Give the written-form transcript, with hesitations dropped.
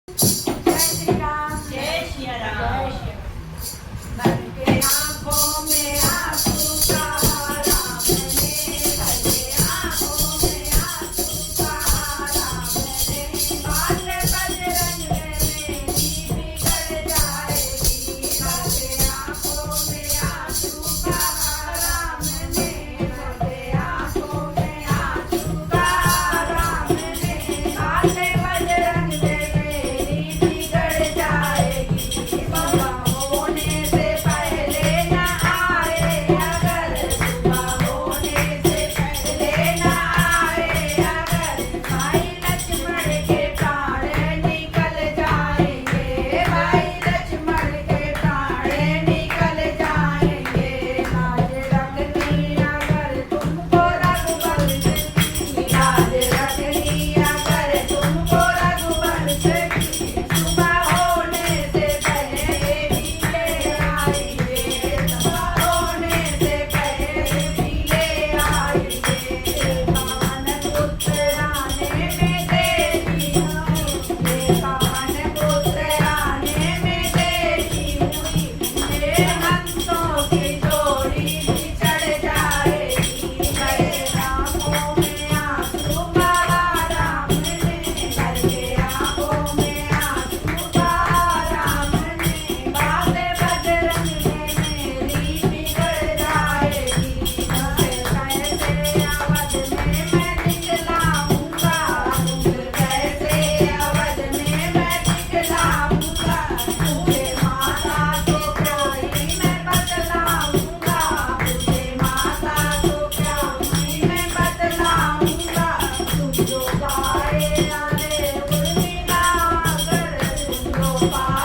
जय श्री राम। जय श्री जय राम। श्री बन के आंखों में आंसू का राम ने, बन के आंखों में आंसू का राम ने, बात बजरंग में बिगड़ जाएगी। बन के आंखों में आंसू का राम ने, बन के आंखों में आंसू का राम ने, बात बजरंग में बिगड़ जाएगी। बाबा होने से पहले न आए, अगर सुबह होने से पहले न आए, अगर भाई लक्ष्मण के प्राण निकल जाएंगे, भाई लक्ष्मण के प्राण निकल जाएंगे। लाज रखनी अगर तुमको रघुवंश की, लाज रखनी अगर तुमको रघुवंश की, सुबह होने से पहले भी ले आएंगे, सुबह होने से पहले भी ले आएंगे। कान पुत्र आने में देरी हुई, कान पुत्र आने में देरी हुई, ये हंसों की जोड़ी बिछड़ जाएगी। गए आंखों में आंसू बहा राम ने, गए आंखों में आंसू बहा राम ने, बातें बजरंग में मेरी बिगड़ जाएगी। कैसे अवध में मैं दिखलाऊंगा, कैसे अवध में मैं दिखलाऊंगा, तुझे माता तो प्यारी मैं बतलाऊंगा, तुझे माता तो प्यारी मैं बतलाऊंगा। तुम जो पाए आने उर्मिला, अगर तुम जो पाए